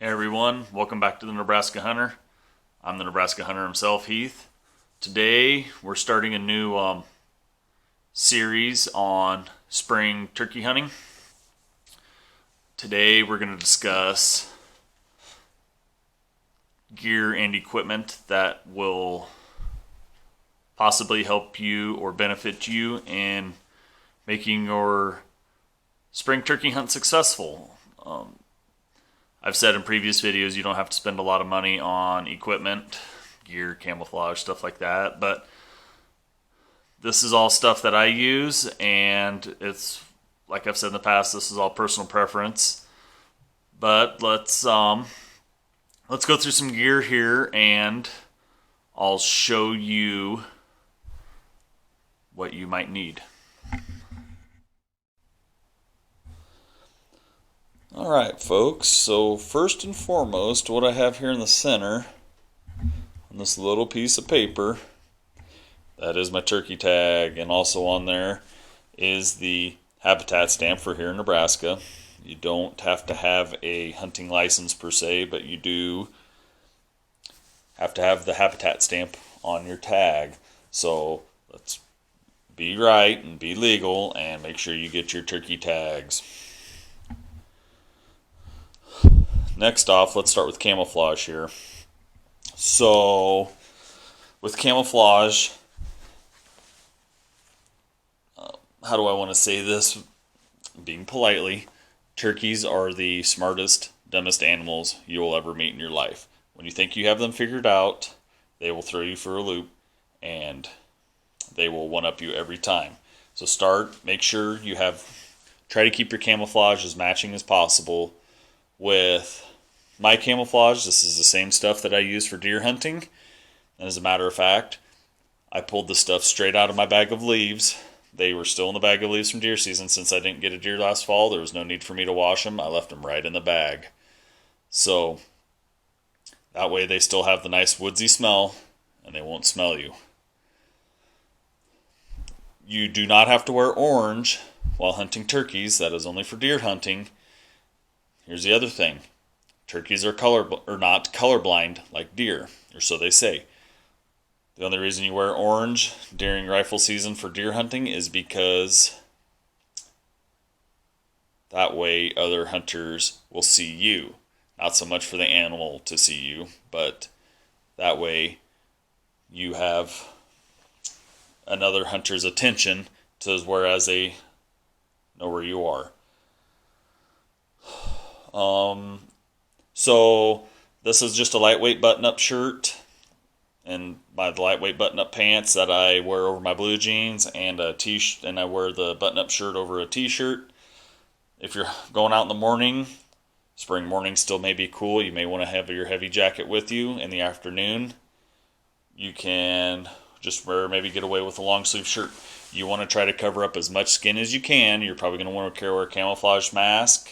Hey everyone, welcome back to the Nebraska Hunter. I'm the Nebraska Hunter himself, Heath. Today we're starting a new series on spring turkey hunting. Today we're going to discuss gear and equipment that will possibly help you or benefit you in making your spring turkey hunt successful. I've said in previous videos you don't have to spend a lot of money on equipment, gear, camouflage, stuff like that, but this is all stuff that I use, and it's, like I've said in the past, this is all personal preference. But let's go through some gear here, and I'll show you what you might need. Alright folks, so first and foremost, what I have here in the center on this little piece of paper, that is my turkey tag, and also on there is the habitat stamp for here in Nebraska. You don't have to have a hunting license per se, but you do have to have the habitat stamp on your tag. So let's be right and be legal and make sure you get your turkey tags. Next off, let's start with camouflage here. So, with camouflage, how do I want to say this? Being politely, turkeys are the smartest, dumbest animals you will ever meet in your life. When you think you have them figured out, they will throw you for a loop, and they will one-up you every time. So make sure you try to keep your camouflage as matching as possible. With my camouflage, this is the same stuff that I use for deer hunting. And as a matter of fact, I pulled the stuff straight out of my bag of leaves. They were still in the bag of leaves from deer season. Since I didn't get a deer last fall, there was no need for me to wash them. I left them right in the bag. So that way they still have the nice woodsy smell and they won't smell you. You do not have to wear orange while hunting turkeys. That is only for deer hunting. Here's the other thing. Turkeys are not colorblind like deer, or so they say. The only reason you wear orange during rifle season for deer hunting is because that way other hunters will see you. Not so much for the animal to see you, but that way you have another hunter's attention, whereas they know where you are. So this is just a lightweight button-up shirt and my lightweight button-up pants that I wear over my blue jeans, and and I wear the button-up shirt over a t-shirt. If you're going out in the morning, spring morning still may be cool. You may want to have your heavy jacket with you. In the afternoon, you can just get away with a long sleeve shirt. You want to try to cover up as much skin as you can. You're probably going to want to wear a camouflage mask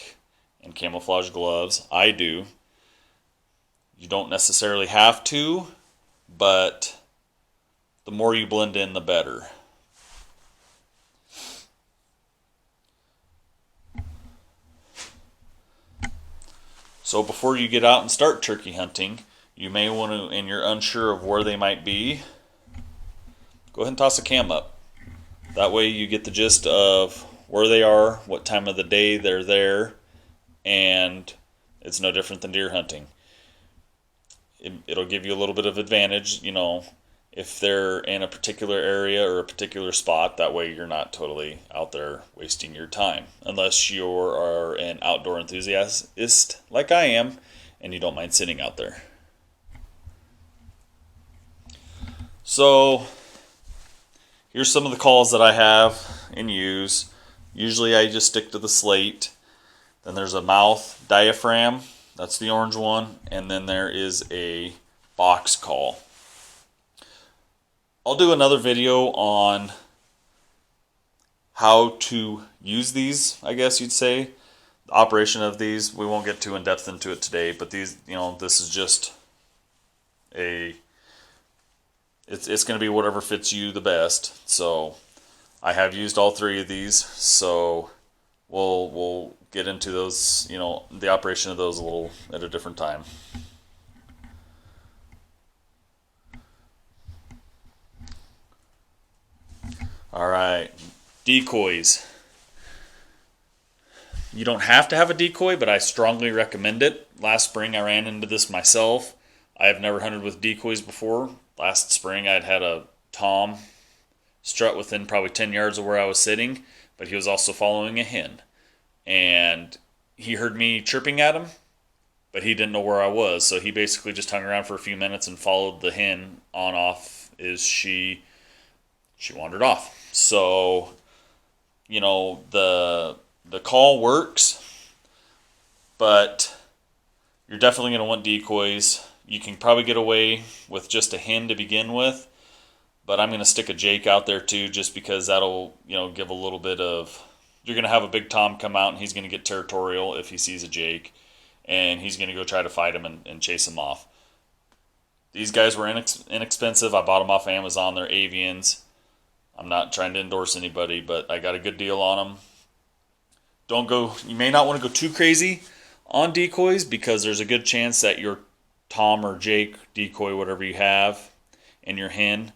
and camouflage gloves. I do. You don't necessarily have to, but the more you blend in, the better. So before you get out and start turkey hunting, you may want to, and you're unsure of where they might be, go ahead and toss a cam up. That way you get the gist of where they are, what time of the day they're there, and it's no different than deer hunting. It'll give you a little bit of advantage, if they're in a particular area or a particular spot. That way you're not totally out there wasting your time, unless you are an outdoor enthusiast like I am and you don't mind sitting out there. So here's some of the calls that I have and use. Usually I just stick to the slate. Then there's a mouth diaphragm. That's the orange one. And then there is a box call. I'll do another video on how to use these, I guess you'd say. The operation of these, we won't get too in depth into it today, but these, this is just it's going to be whatever fits you the best. So I have used all three of these, so we'll get into those, the operation of those a little at a different time. All right, decoys. You don't have to have a decoy, but I strongly recommend it. Last spring I ran into this myself. I have never hunted with decoys before. Last spring I'd had a tom strut within probably 10 yards of where I was sitting, but he was also following a hen. And he heard me chirping at him, but he didn't know where I was, so he basically just hung around for a few minutes and followed the hen on off as she wandered off. So, the call works, but you're definitely going to want decoys. You can probably get away with just a hen to begin with, but I'm going to stick a jake out there too, just because that'll, give a little bit of, you're going to have a big tom come out and he's going to get territorial if he sees a jake, and he's going to go try to fight him and chase him off. These guys were inexpensive. I bought them off Amazon. They're avians. I'm not trying to endorse anybody, but I got a good deal on them. You may not want to go too crazy on decoys, because there's a good chance that your tom or jake decoy, whatever you have, and your hen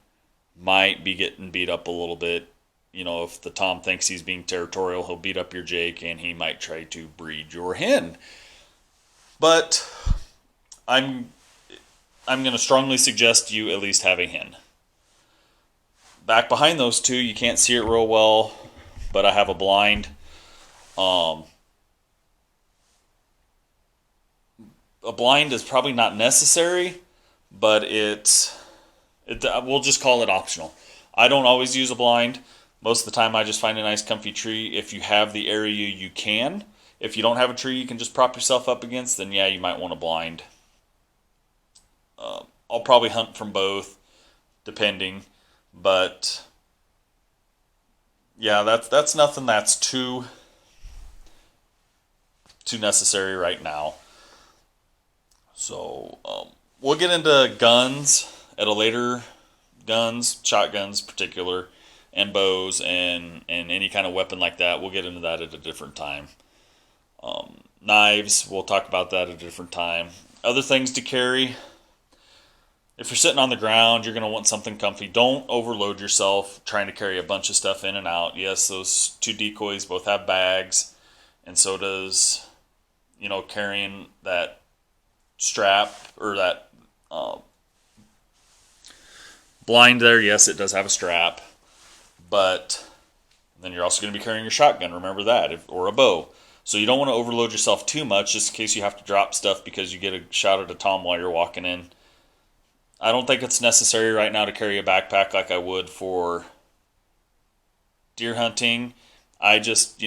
might be getting beat up a little bit. If the tom thinks he's being territorial, he'll beat up your jake and he might try to breed your hen. But I'm going to strongly suggest you at least have a hen. Back behind those two, you can't see it real well, but I have a blind. A blind is probably not necessary, but we'll just call it optional. I don't always use a blind. Most of the time I just find a nice comfy tree. If you have the area, you can. If you don't have a tree you can just prop yourself up against, then yeah, you might want a blind. I'll probably hunt from both, depending. But yeah, that's nothing that's too necessary right now. So we'll get into guns at a later, shotguns particular, and bows and any kind of weapon like that. We'll get into that at a different time. Knives, we'll talk about that at a different time. Other things to carry. If you're sitting on the ground, you're going to want something comfy. Don't overload yourself trying to carry a bunch of stuff in and out. Yes, those two decoys both have bags, and so does, carrying that strap or that blind there. Yes, it does have a strap, but then you're also going to be carrying your shotgun. Remember that, or a bow. So you don't want to overload yourself too much, just in case you have to drop stuff because you get a shot at a tom while you're walking in. I don't think it's necessary right now to carry a backpack like I would for deer hunting. I just,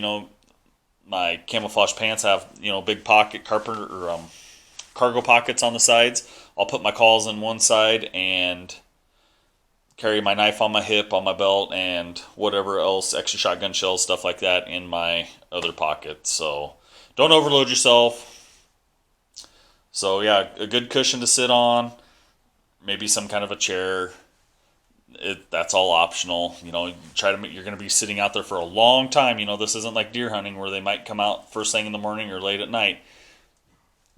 my camouflage pants have, big pocket cargo pockets on the sides. I'll put my calls in one side and carry my knife on my hip, on my belt, and whatever else, extra shotgun shells, stuff like that, in my other pocket. So don't overload yourself. So yeah, a good cushion to sit on, maybe some kind of a chair. That's all optional. You're going to be sitting out there for a long time. This isn't like deer hunting where they might come out first thing in the morning or late at night.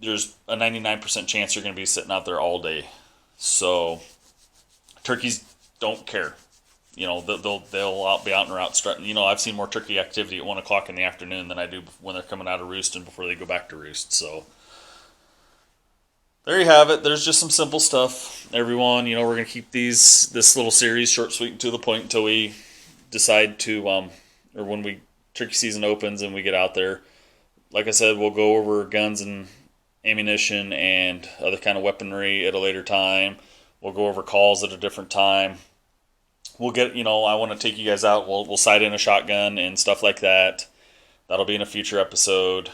There's a 99% chance you're going to be sitting out there all day. So turkeys don't care. They'll be out and around strutting. I've seen more turkey activity at 1 o'clock in the afternoon than I do when they're coming out of roost and before they go back to roost. So there you have it. There's just some simple stuff, everyone. We're going to keep this little series short, sweet, and to the point until we decide to, or when turkey season opens and we get out there. Like I said, we'll go over guns and ammunition and other kind of weaponry at a later time. We'll go over calls at a different time. We'll get, I want to take you guys out. We'll sight in a shotgun and stuff like that. That'll be in a future episode.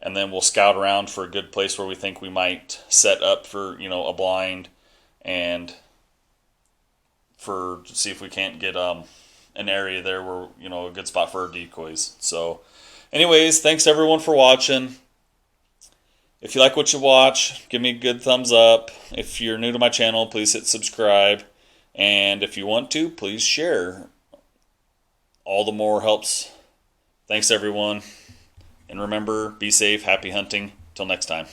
And then we'll scout around for a good place where we think we might set up for, a blind, and see if we can't get an area there where, a good spot for our decoys. So anyways, thanks everyone for watching. If you like what you watch, give me a good thumbs up. If you're new to my channel, please hit subscribe. And if you want to, please share. All the more helps Thanks, everyone. And remember, be safe, happy hunting. Till next time.